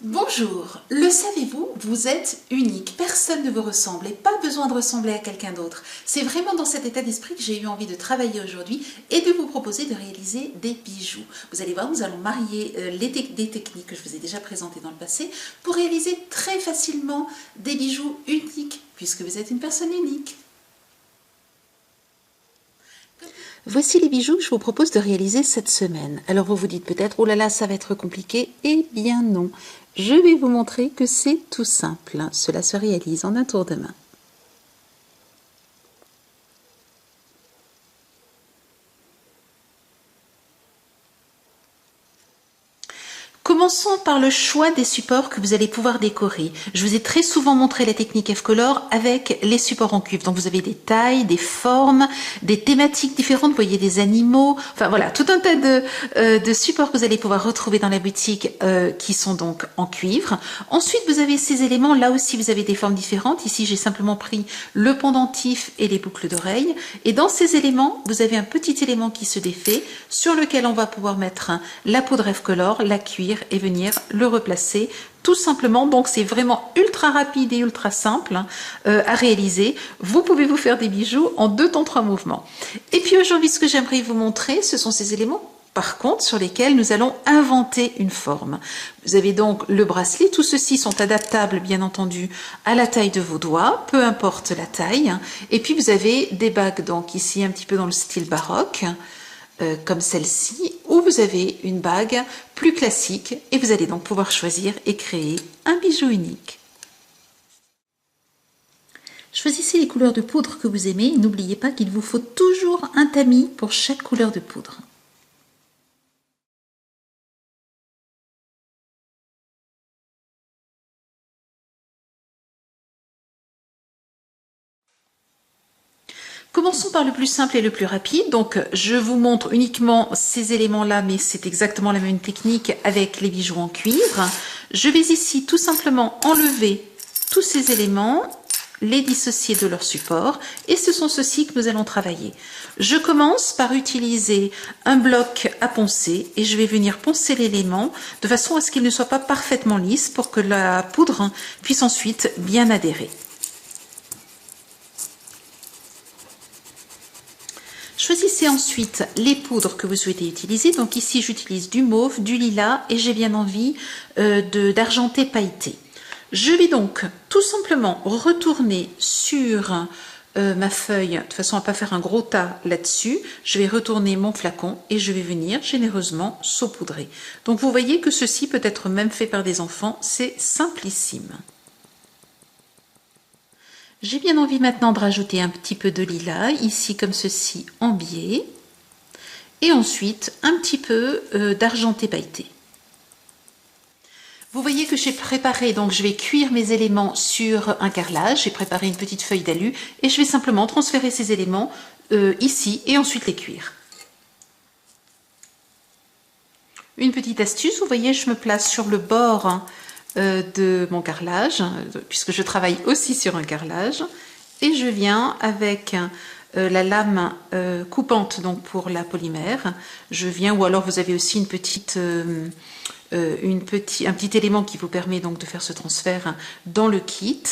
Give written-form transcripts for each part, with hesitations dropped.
Bonjour, le savez-vous, vous êtes unique, personne ne vous ressemble et pas besoin de ressembler à quelqu'un d'autre. C'est vraiment dans cet état d'esprit que j'ai eu envie de travailler aujourd'hui et de vous proposer de réaliser des bijoux. Vous allez voir, nous allons marier des techniques que je vous ai déjà présentées dans le passé pour réaliser très facilement des bijoux uniques puisque vous êtes une personne unique. Voici les bijoux que je vous propose de réaliser cette semaine. Alors vous vous dites peut-être, oh là là, ça va être compliqué. Eh bien non, je vais vous montrer que c'est tout simple. Cela se réalise en un tour de main. Commençons par le choix des supports que vous allez pouvoir décorer. Je vous ai très souvent montré la technique F-Color avec les supports en cuivre. Donc vous avez des tailles, des formes, des thématiques différentes. Vous voyez des animaux. Enfin voilà, tout un tas de supports que vous allez pouvoir retrouver dans la boutique qui sont donc en cuivre. Ensuite, vous avez ces éléments. Là aussi, vous avez des formes différentes. Ici, j'ai simplement pris le pendentif et les boucles d'oreilles. Et dans ces éléments, vous avez un petit élément qui se défait sur lequel on va pouvoir mettre la poudre F-Color, la cuire et venir le replacer tout simplement. Donc c'est vraiment ultra rapide et ultra simple à réaliser. Vous pouvez vous faire des bijoux en 2 temps 3 mouvements. Et puis aujourd'hui, ce que j'aimerais vous montrer, ce sont ces éléments par contre sur lesquels nous allons inventer une forme. Vous avez donc le bracelet, tous ceux-ci sont adaptables bien entendu à la taille de vos doigts, peu importe la taille. Et puis vous avez des bagues donc ici un petit peu dans le style baroque, comme celle-ci, où vous avez une bague plus classique et vous allez donc pouvoir choisir et créer un bijou unique. Choisissez les couleurs de poudre que vous aimez et n'oubliez pas qu'il vous faut toujours un tamis pour chaque couleur de poudre. Commençons par le plus simple et le plus rapide. Donc, je vous montre uniquement ces éléments-là, mais c'est exactement la même technique avec les bijoux en cuivre. Je vais ici tout simplement enlever tous ces éléments, les dissocier de leur support, et ce sont ceux-ci que nous allons travailler. Je commence par utiliser un bloc à poncer et je vais venir poncer l'élément de façon à ce qu'il ne soit pas parfaitement lisse pour que la poudre puisse ensuite bien adhérer. Choisissez ensuite les poudres que vous souhaitez utiliser. Donc ici, j'utilise du mauve, du lilas et j'ai bien envie d'argenté pailleté. Je vais donc tout simplement retourner sur ma feuille, de façon à ne pas faire un gros tas là-dessus. Je vais retourner mon flacon et je vais venir généreusement saupoudrer. Donc vous voyez que ceci peut être même fait par des enfants, c'est simplissime. J'ai bien envie maintenant de rajouter un petit peu de lilas, ici comme ceci en biais, et ensuite un petit peu d'argenté pailleté. Vous voyez que j'ai préparé, donc je vais cuire mes éléments sur un carrelage, j'ai préparé une petite feuille d'alu et je vais simplement transférer ces éléments ici et ensuite les cuire. Une petite astuce, vous voyez, je me place sur le bord de mon carrelage, puisque je travaille aussi sur un carrelage, et je viens avec la lame coupante donc pour la polymère, je viens, ou alors vous avez aussi un petit élément qui vous permet donc de faire ce transfert dans le kit,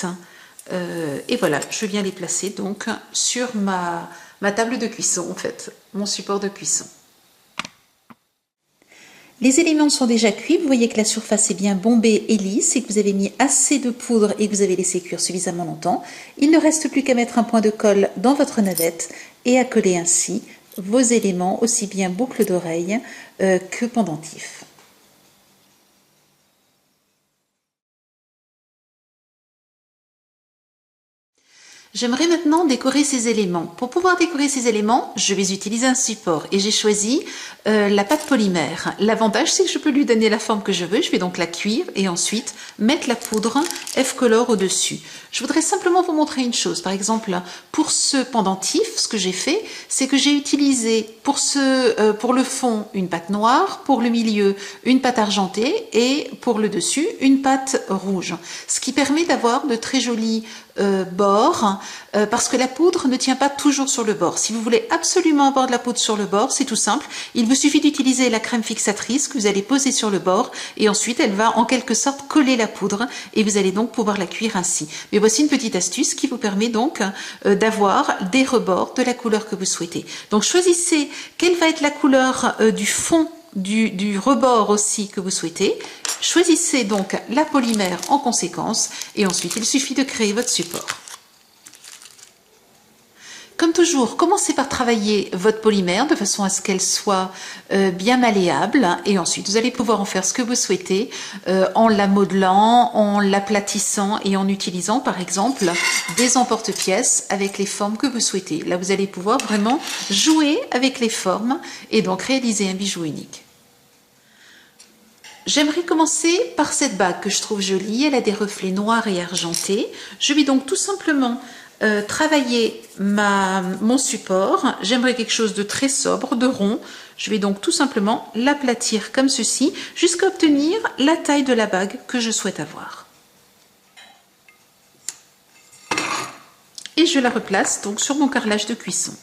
et voilà, je viens les placer donc sur ma table de cuisson en fait, mon support de cuisson. Les éléments sont déjà cuits, vous voyez que la surface est bien bombée et lisse et que vous avez mis assez de poudre et que vous avez laissé cuire suffisamment longtemps. Il ne reste plus qu'à mettre un point de colle dans votre navette et à coller ainsi vos éléments, aussi bien boucles d'oreilles que pendentifs. J'aimerais maintenant décorer ces éléments. Pour pouvoir décorer ces éléments, je vais utiliser un support et j'ai choisi la pâte polymère. L'avantage, c'est que je peux lui donner la forme que je veux. Je vais donc la cuire et ensuite mettre la poudre F-Color au-dessus. Je voudrais simplement vous montrer une chose. Par exemple, pour ce pendentif, ce que j'ai fait, c'est que j'ai utilisé pour le fond une pâte noire, pour le milieu une pâte argentée et pour le dessus une pâte rouge. Ce qui permet d'avoir de très jolis bord parce que la poudre ne tient pas toujours sur le bord. Si vous voulez absolument avoir de la poudre sur le bord, c'est tout simple. Il vous suffit d'utiliser la crème fixatrice que vous allez poser sur le bord et ensuite elle va en quelque sorte coller la poudre et vous allez donc pouvoir la cuire ainsi. Mais voici une petite astuce qui vous permet donc d'avoir des rebords de la couleur que vous souhaitez. Donc choisissez quelle va être la couleur du fond du rebord aussi que vous souhaitez. Choisissez donc la polymère en conséquence et ensuite il suffit de créer votre support. Comme toujours, commencez par travailler votre polymère de façon à ce qu'elle soit bien malléable et ensuite vous allez pouvoir en faire ce que vous souhaitez en la modelant, en l'aplatissant et en utilisant par exemple des emporte-pièces avec les formes que vous souhaitez. Là, vous allez pouvoir vraiment jouer avec les formes et donc réaliser un bijou unique. J'aimerais commencer par cette bague que je trouve jolie. Elle a des reflets noirs et argentés. Je vais donc tout simplement travailler mon support. J'aimerais quelque chose de très sobre, de rond. Je vais donc tout simplement l'aplatir comme ceci jusqu'à obtenir la taille de la bague que je souhaite avoir. Et je la replace donc sur mon carrelage de cuisson.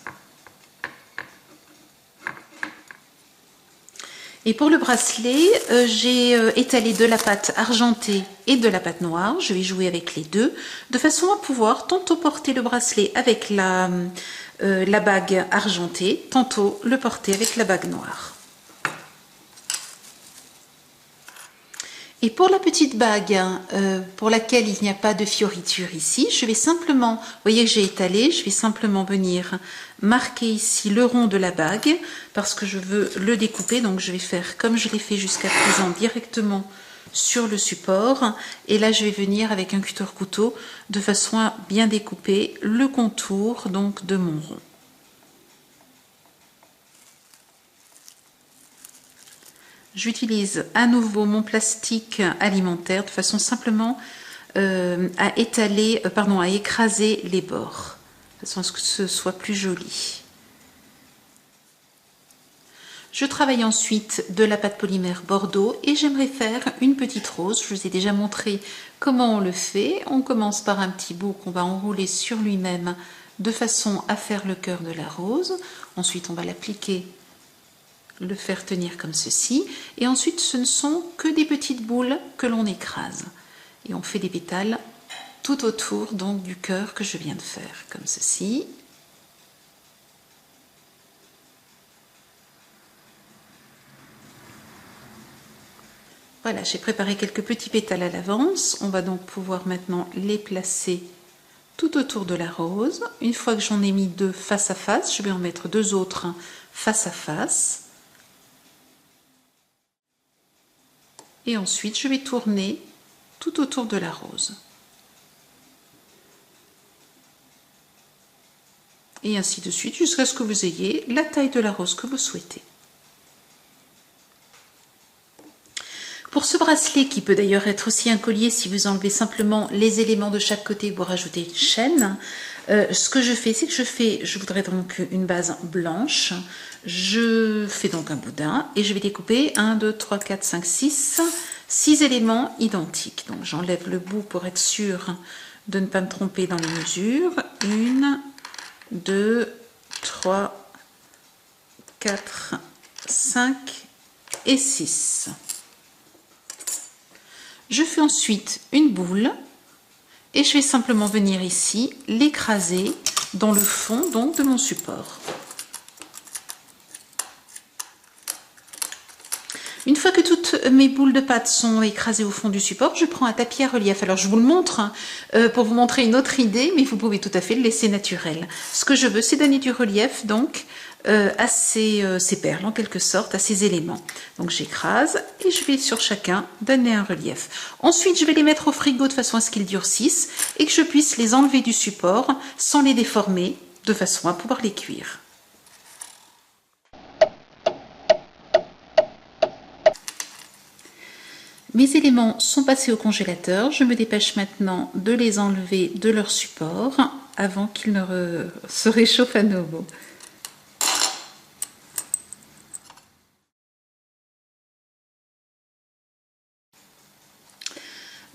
Et pour le bracelet, j'ai étalé de la pâte argentée et de la pâte noire. Je vais jouer avec les deux, de façon à pouvoir tantôt porter le bracelet avec la bague argentée, tantôt le porter avec la bague noire. Et pour la petite bague pour laquelle il n'y a pas de fioriture ici, je vais simplement, vous voyez que j'ai étalé, je vais simplement venir marquer ici le rond de la bague parce que je veux le découper. Donc je vais faire comme je l'ai fait jusqu'à présent directement sur le support. Et là je vais venir avec un cutter-couteau de façon à bien découper le contour donc de mon rond. J'utilise à nouveau mon plastique alimentaire de façon simplement à écraser les bords, de façon à ce que ce soit plus joli. Je travaille ensuite de la pâte polymère Bordeaux et j'aimerais faire une petite rose. Je vous ai déjà montré comment on le fait. On commence par un petit bout qu'on va enrouler sur lui-même de façon à faire le cœur de la rose. Ensuite, on va l'appliquer, le faire tenir comme ceci et ensuite ce ne sont que des petites boules que l'on écrase et on fait des pétales tout autour donc du cœur que je viens de faire comme ceci. Voilà, j'ai préparé quelques petits pétales à l'avance. On va donc pouvoir maintenant les placer tout autour de la rose. Une fois que j'en ai mis deux face à face, je vais en mettre deux autres face à face. Et ensuite, je vais tourner tout autour de la rose. Et ainsi de suite, jusqu'à ce que vous ayez la taille de la rose que vous souhaitez. Pour ce bracelet, qui peut d'ailleurs être aussi un collier si vous enlevez simplement les éléments de chaque côté pour rajouter une chaîne, ce que je fais, c'est que je voudrais donc une base blanche. Je fais donc un boudin et je vais découper 1, 2, 3, 4, 5, 6 éléments identiques. Donc j'enlève le bout pour être sûr de ne pas me tromper dans les mesures. 1, 2, 3, 4, 5 et 6. Je fais ensuite une boule et je vais simplement venir ici l'écraser dans le fond donc de mon support. Une fois que toutes mes boules de pâte sont écrasées au fond du support, je prends un tapis à relief. Alors je vous le montre pour vous montrer une autre idée, mais vous pouvez tout à fait le laisser naturel. Ce que je veux, c'est donner du relief donc à ces perles en quelque sorte, à ces éléments. Donc j'écrase et je vais sur chacun donner un relief. Ensuite, je vais les mettre au frigo de façon à ce qu'ils durcissent et que je puisse les enlever du support sans les déformer, de façon à pouvoir les cuire. Mes éléments sont passés au congélateur. Je me dépêche maintenant de les enlever de leur support avant qu'ils ne se réchauffent à nouveau.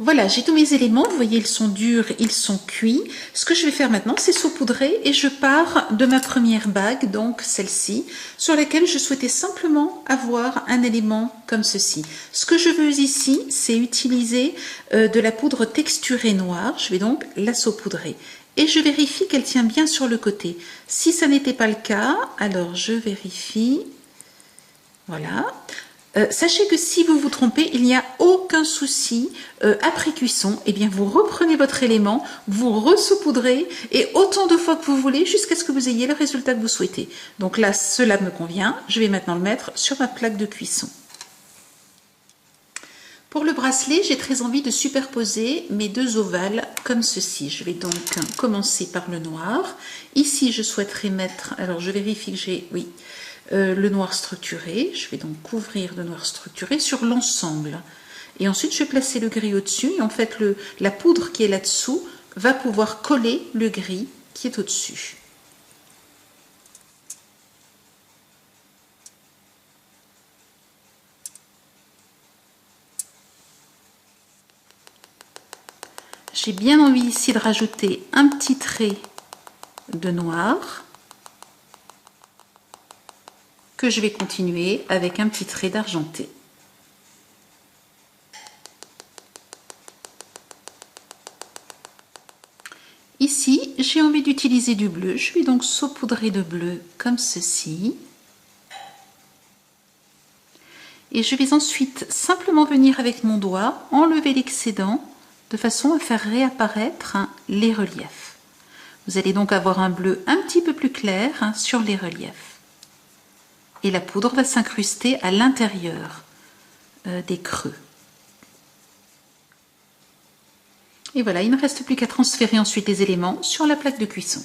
Voilà, j'ai tous mes éléments, vous voyez, ils sont durs, ils sont cuits. Ce que je vais faire maintenant, c'est saupoudrer et je pars de ma première bague, donc celle-ci, sur laquelle je souhaitais simplement avoir un élément comme ceci. Ce que je veux ici, c'est utiliser de la poudre texturée noire. Je vais donc la saupoudrer. Et je vérifie qu'elle tient bien sur le côté. Si ça n'était pas le cas, alors je vérifie. Voilà. Sachez que si vous vous trompez, il n'y a aucun souci après cuisson. Eh bien, vous reprenez votre élément, vous ressaupoudrez et autant de fois que vous voulez jusqu'à ce que vous ayez le résultat que vous souhaitez. Donc là, cela me convient. Je vais maintenant le mettre sur ma plaque de cuisson. Pour le bracelet, j'ai très envie de superposer mes deux ovales comme ceci. Je vais donc commencer par le noir. Ici, je souhaiterais mettre, alors je vérifie que j'ai, oui, le noir structuré. Je vais donc couvrir de noir structuré sur l'ensemble. Et ensuite, je vais placer le gris au-dessus. Et en fait, la poudre qui est là-dessous va pouvoir coller le gris qui est au-dessus. J'ai bien envie ici de rajouter un petit trait de noir que je vais continuer avec un petit trait d'argenté. Ici, j'ai envie d'utiliser du bleu. Je vais donc saupoudrer de bleu comme ceci. Et je vais ensuite simplement venir avec mon doigt enlever l'excédent de façon à faire réapparaître les reliefs. Vous allez donc avoir un bleu un petit peu plus clair sur les reliefs. Et la poudre va s'incruster à l'intérieur des creux. Et voilà, il ne reste plus qu'à transférer ensuite les éléments sur la plaque de cuisson.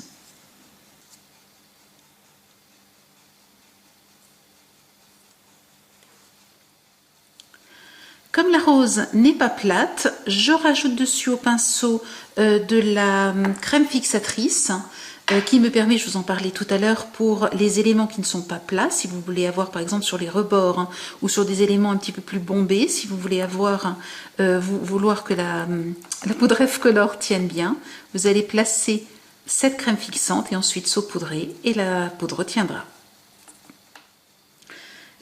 Comme la rose n'est pas plate, je rajoute dessus au pinceau de la crème fixatrice qui me permet, je vous en parlais tout à l'heure, pour les éléments qui ne sont pas plats, si vous voulez avoir par exemple sur les rebords ou sur des éléments un petit peu plus bombés, si vous voulez avoir, vouloir que la poudre F-Color tienne bien, vous allez placer cette crème fixante et ensuite saupoudrer et la poudre tiendra.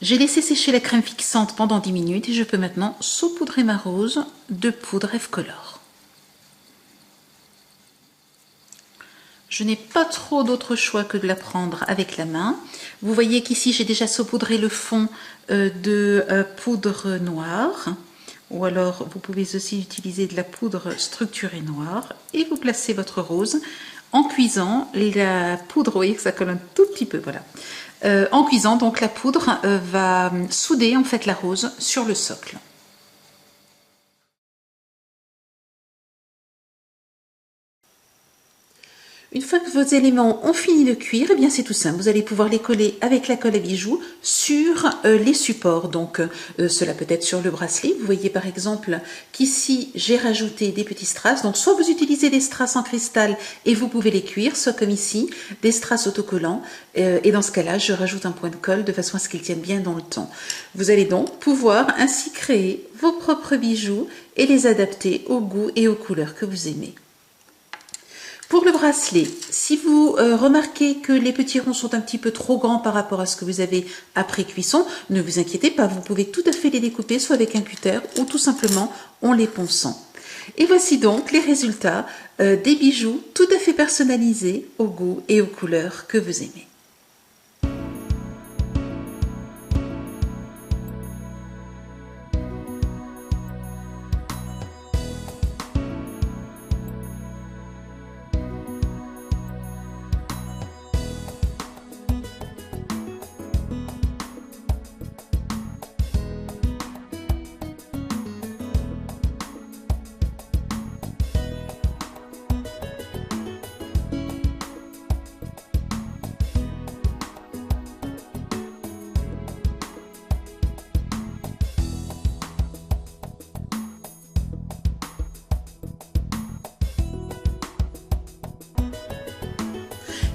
J'ai laissé sécher la crème fixante pendant 10 minutes et je peux maintenant saupoudrer ma rose de poudre F-Color. Je n'ai pas trop d'autre choix que de la prendre avec la main. Vous voyez qu'ici j'ai déjà saupoudré le fond de poudre noire. Ou alors vous pouvez aussi utiliser de la poudre structurée noire. Et vous placez votre rose en cuisant la poudre. Vous voyez que ça colle un tout petit peu, voilà. En cuisant, donc la poudre va souder en fait la rose sur le socle. Une fois que vos éléments ont fini de cuire, eh bien c'est tout simple. Vous allez pouvoir les coller avec la colle à bijoux sur les supports. Donc cela peut être sur le bracelet. Vous voyez par exemple qu'ici j'ai rajouté des petits strass. Donc soit vous utilisez des strass en cristal et vous pouvez les cuire, soit comme ici des strass autocollants. Et dans ce cas-là, je rajoute un point de colle de façon à ce qu'ils tiennent bien dans le temps. Vous allez donc pouvoir ainsi créer vos propres bijoux et les adapter au goût et aux couleurs que vous aimez. Pour le bracelet, si vous remarquez que les petits ronds sont un petit peu trop grands par rapport à ce que vous avez après cuisson, ne vous inquiétez pas, vous pouvez tout à fait les découper soit avec un cutter ou tout simplement en les ponçant. Et voici donc les résultats des bijoux tout à fait personnalisés au goût et aux couleurs que vous aimez.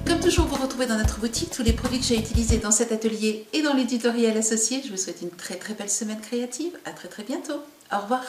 Comme toujours, vous retrouvez dans notre boutique tous les produits que j'ai utilisés dans cet atelier et dans les tutoriels associés. Je vous souhaite une très belle semaine créative. À très bientôt. Au revoir.